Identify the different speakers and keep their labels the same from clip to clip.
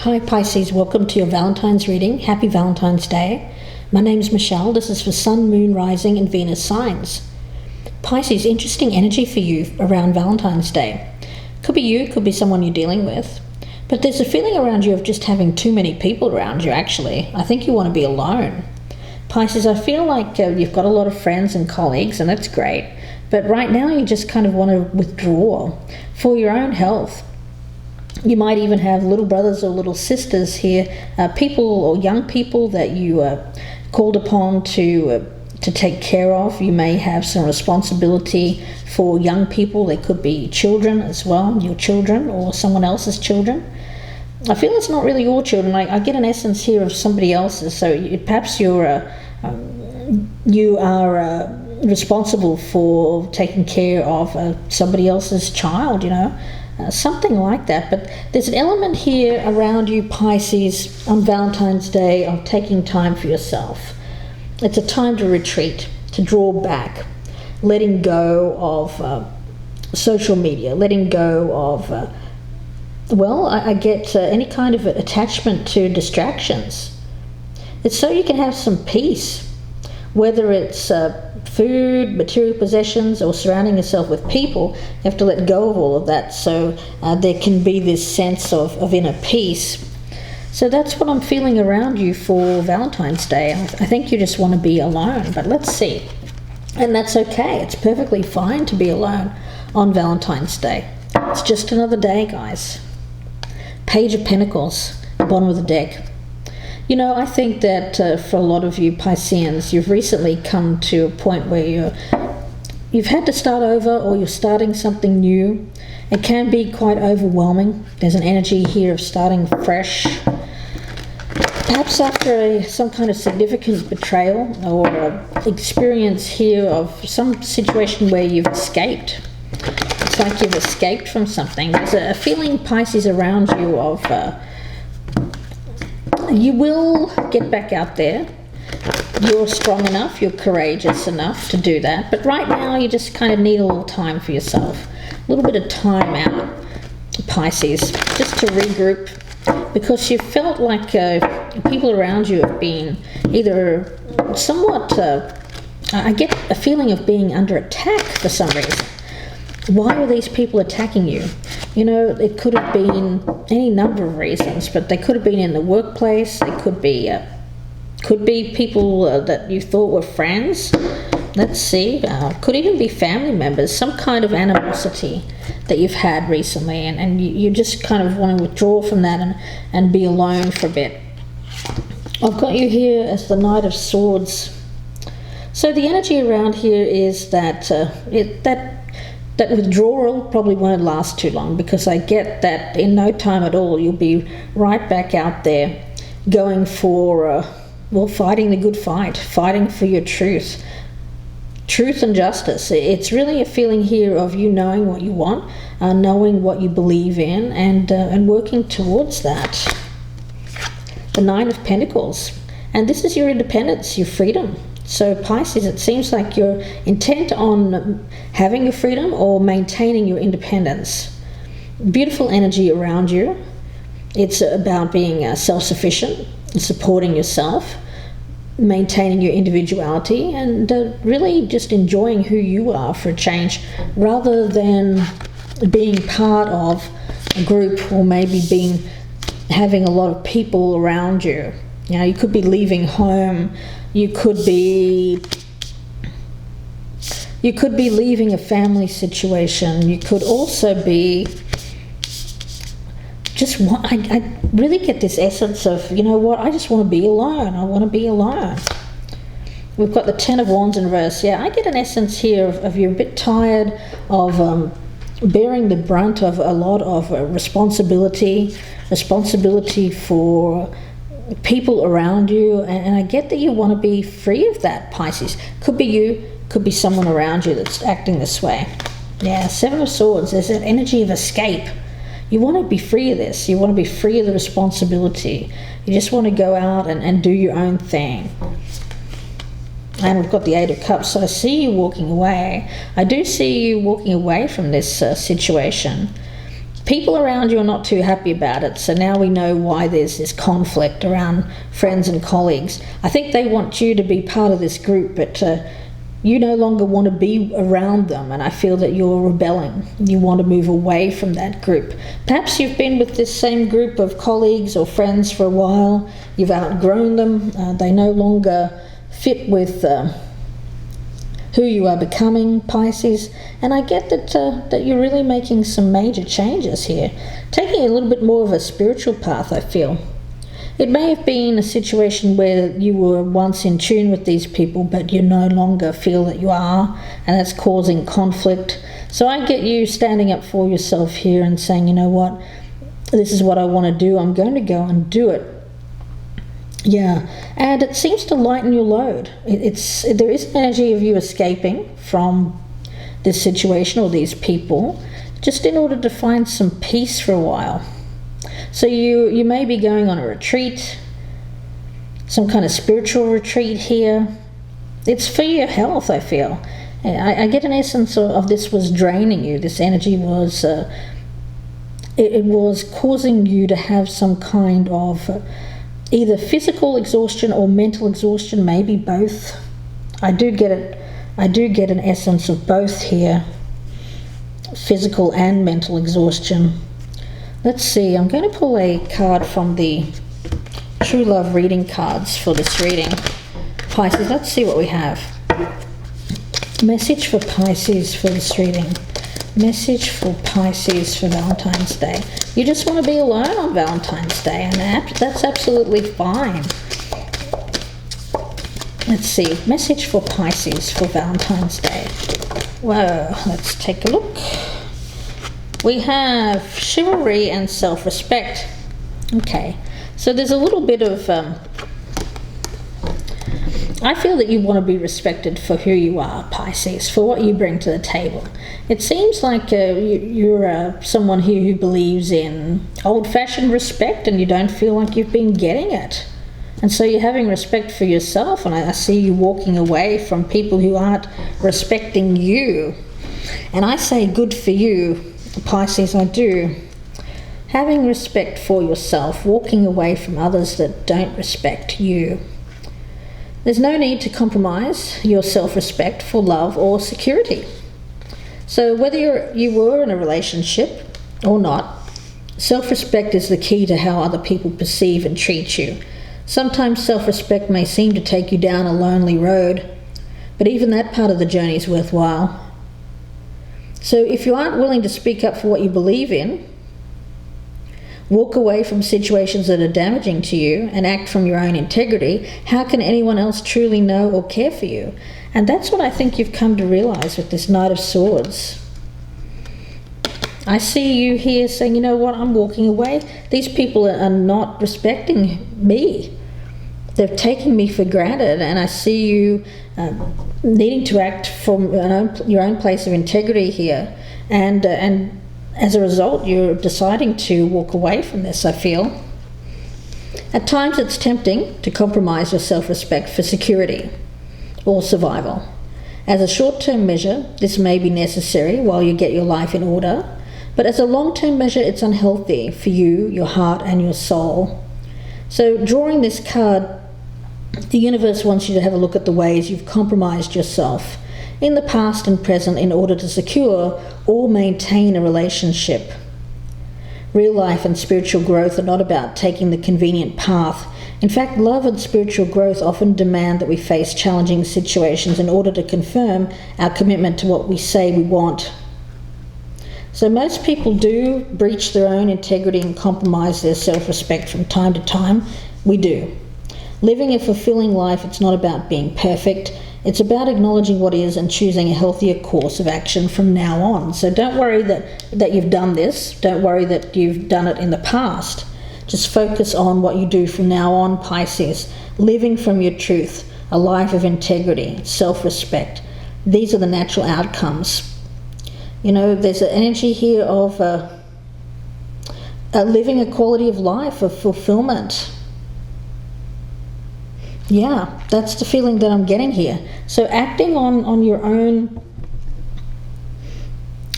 Speaker 1: Hi Pisces, welcome to your Valentine's reading. Happy Valentine's Day. My name's Michelle. This is for Sun, Moon, Rising and Venus signs. Pisces, interesting energy for you around Valentine's Day. Could be you, could be someone you're dealing with. But there's a feeling around you of just having too many people around you, actually. I think you want to be alone. Pisces, I feel like you've got a lot of friends and colleagues, and that's great. But right now you just kind of want to withdraw for your own health. You might even have little brothers or little sisters here, people or young people that you called upon to take care of. You may have some responsibility for young people. They could be children as well, your children or someone else's children. I feel it's not really your children. I get an essence here of somebody else's. So perhaps you are responsible for taking care of somebody else's child, something like that. But there's an element here around you, Pisces, on Valentine's Day of taking time for yourself. It's a time to retreat, to draw back, letting go of social media, letting go of, I get any kind of attachment to distractions. It's so you can have some peace, whether it's food, material possessions, or surrounding yourself with people. You have to let go of all of that so there can be this sense of inner peace. So that's what I'm feeling around you for Valentine's Day. I think you just want to be alone, but let's see. And that's okay. It's perfectly fine to be alone on Valentine's Day. It's just another day, guys. Page of Pentacles, bottom of the deck. I think that for a lot of you Pisceans, you've recently come to a point where you've had to start over, or you're starting something new. It can be quite overwhelming. There's an energy here of starting fresh. Perhaps after some kind of significant betrayal or experience here of some situation where you've escaped. It's like you've escaped from something. There's a feeling, Pisces, around you of you will get back out there. You're strong enough, you're courageous enough to do that. But right now you just kind of need a little time for yourself. A little bit of time out, Pisces, just to regroup. Because you felt like people around you have been either somewhat, I get a feeling of being under attack for some reason. Why are these people attacking you? It could have been any number of reasons, but they could have been in the workplace. They could be people that you thought were friends. Let's see. Could even be family members. Some kind of animosity that you've had recently, and you just kind of want to withdraw from that and be alone for a bit. I've got you here as the Knight of Swords. So the energy around here is that that withdrawal probably won't last too long, because I get that in no time at all you'll be right back out there going for, fighting the good fight, fighting for your truth and justice. It's really a feeling here of you knowing what you want, knowing what you believe in, and working towards that. The Nine of Pentacles. And this is your independence, your freedom. So Pisces, it seems like you're intent on having your freedom or maintaining your independence. Beautiful energy around you. It's about being self-sufficient, supporting yourself, maintaining your individuality, and really just enjoying who you are for a change, rather than being part of a group, or maybe having a lot of people around you. You could be leaving home. You could be leaving a family situation. You could also be I really get this essence of, I just want to be alone. I want to be alone. We've got the Ten of Wands in reverse. I get an essence here of you're a bit tired of bearing the brunt of a lot of responsibility for people around you, and I get that you want to be free of that, Pisces. Could be you, could be someone around you that's acting this way. Seven of Swords. There's that energy of escape. You want to be free of this. You want to be free of the responsibility. You just want to go out and do your own thing. And we've got the Eight of Cups. So I see you walking away. I do see you walking away from this situation. people around you are not too happy about it. So now we know why there's this conflict around friends and colleagues. I think they want you to be part of this group, but you no longer want to be around them, and I feel that you're rebelling. You want to move away from that group. Perhaps you've been with this same group of colleagues or friends for a while. You've outgrown them. They no longer fit with who you are becoming, Pisces. And I get that you're really making some major changes here, taking a little bit more of a spiritual path, I feel. It may have been a situation where you were once in tune with these people, but you no longer feel that you are, and that's causing conflict. So I get you standing up for yourself here and saying, you know what, this is what I want to do. I'm going to go and do it. Yeah, and it seems to lighten your load. There is an energy of you escaping from this situation or these people, just in order to find some peace for a while. So you may be going on a retreat, some kind of spiritual retreat here. It's for your health, I feel. I get an essence of this was draining you. This energy was, it was causing you to have some kind of either physical exhaustion or mental exhaustion, maybe both. I do get an essence of both here, physical and mental exhaustion. Let's see, I'm going to pull a card from the True Love reading cards for this reading. Pisces, let's see what we have. Message for Pisces for this reading. Message for Pisces for Valentine's Day. You just want to be alone on Valentine's Day, and that's absolutely fine. Let's see, message for Pisces for Valentine's Day. Whoa, let's take a look. We have chivalry and self-respect. Okay, so there's a little bit of, I feel that you want to be respected for who you are, Pisces, for what you bring to the table. It seems like you're someone here who believes in old-fashioned respect, and you don't feel like you've been getting it. And so you're having respect for yourself, and I see you walking away from people who aren't respecting you. And I say good for you, Pisces, I do. Having respect for yourself, walking away from others that don't respect you. There's no need to compromise your self-respect for love or security. So whether you were in a relationship or not, self-respect is the key to how other people perceive and treat you. Sometimes self-respect may seem to take you down a lonely road, but even that part of the journey is worthwhile. So if you aren't willing to speak up for what you believe in, walk away from situations that are damaging to you, and act from your own integrity, how can anyone else truly know or care for you? And that's what I think you've come to realize with this Knight of Swords. I see you here saying, you know what, I'm walking away. These people are not respecting me. They're taking me for granted, and I see you needing to act from your own place of integrity here, and as a result, you're deciding to walk away from this, I feel. At times it's tempting to compromise your self-respect for security or survival. As a short-term measure, this may be necessary while you get your life in order, but as a long-term measure, it's unhealthy for you, your heart, and your soul. So drawing this card, the universe wants you to have a look at the ways you've compromised yourself in the past and present in order to secure or maintain a relationship. Real life and spiritual growth are not about taking the convenient path. In fact, love and spiritual growth often demand that we face challenging situations in order to confirm our commitment to what we say we want. So most people do breach their own integrity and compromise their self-respect from time to time. We do. Living a fulfilling life, it's not about being perfect. It's about acknowledging what is and choosing a healthier course of action from now on. So don't worry that you've done this. Don't worry that you've done it in the past. Just focus on what you do from now on, Pisces. Living from your truth, a life of integrity, self-respect. These are the natural outcomes. You know, there's an energy here of living a quality of life, of fulfillment. Yeah, that's the feeling that I'm getting here. So acting on your own,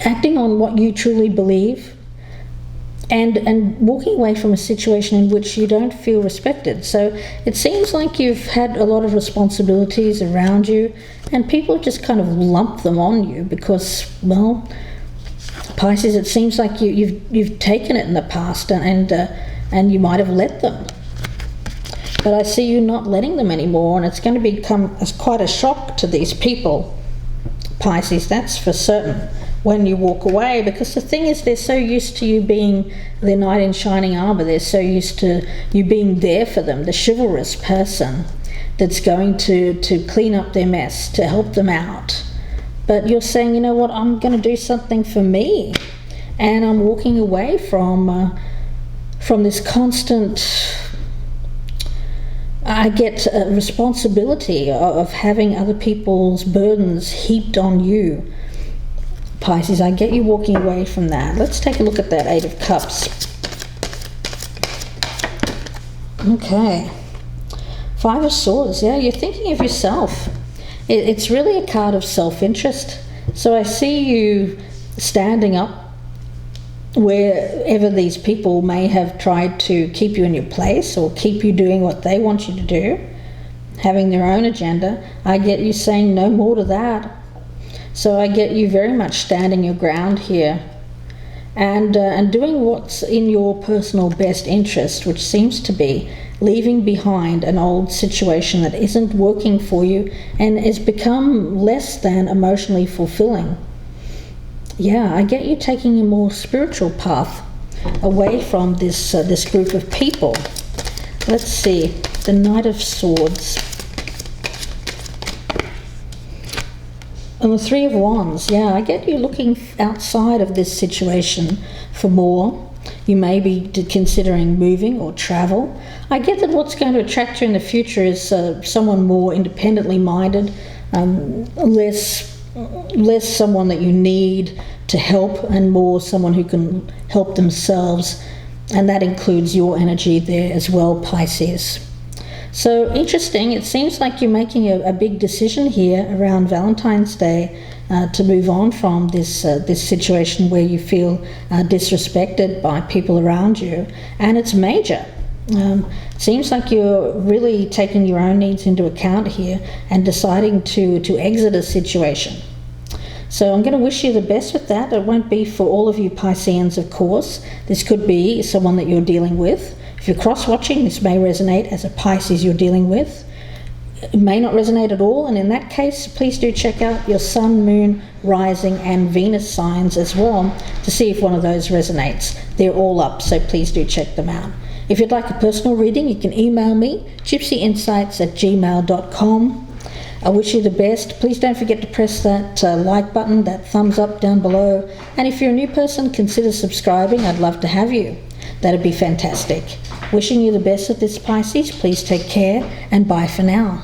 Speaker 1: acting on what you truly believe, and walking away from a situation in which you don't feel respected. So it seems like you've had a lot of responsibilities around you, and people just kind of lump them on you because, well, Pisces, it seems like you've taken it in the past, and you might have let them. But I see you not letting them anymore, and it's going to become quite a shock to these people, Pisces, that's for certain, when you walk away, because the thing is, they're so used to you being their knight in shining armor. They're so used to you being there for them, the chivalrous person that's going to clean up their mess, to help them out. But you're saying, you know what, I'm going to do something for me, and I'm walking away from this constant, I get a responsibility of having other people's burdens heaped on you, Pisces. I get you walking away from that. Let's take a look at that Eight of Cups. Okay. Five of Swords. Yeah, you're thinking of yourself. It's really a card of self-interest. So I see you standing up wherever these people may have tried to keep you in your place or keep you doing what they want you to do, having their own agenda. I get you saying no more to that. So I get you very much standing your ground here and doing what's in your personal best interest, which seems to be leaving behind an old situation that isn't working for you and has become less than emotionally fulfilling. Yeah, I get you taking a more spiritual path away from this group of people. Let's see, the Knight of Swords. And the Three of Wands. Yeah, I get you looking outside of this situation for more. You may be considering moving or travel. I get that what's going to attract you in the future is someone more independently minded, less someone that you need to help, and more someone who can help themselves. And that includes your energy there as well, Pisces. So interesting, it seems like you're making a big decision here around Valentine's Day to move on from this situation where you feel disrespected by people around you, and it's major. Seems like you're really taking your own needs into account here and deciding to exit a situation. So I'm going to wish you the best with that. It won't be for all of you Pisceans, of course. This could be someone that you're dealing with. If you're cross-watching, this may resonate as a Pisces you're dealing with. It may not resonate at all, and in that case, please do check out your Sun, Moon, Rising and Venus signs as well to see if one of those resonates. They're all up, so please do check them out. If you'd like a personal reading, you can email me, gypsyinsights@gmail.com. I wish you the best. Please don't forget to press that like button, that thumbs up down below. And if you're a new person, consider subscribing. I'd love to have you. That'd be fantastic. Wishing you the best with this, Pisces. Please take care, and bye for now.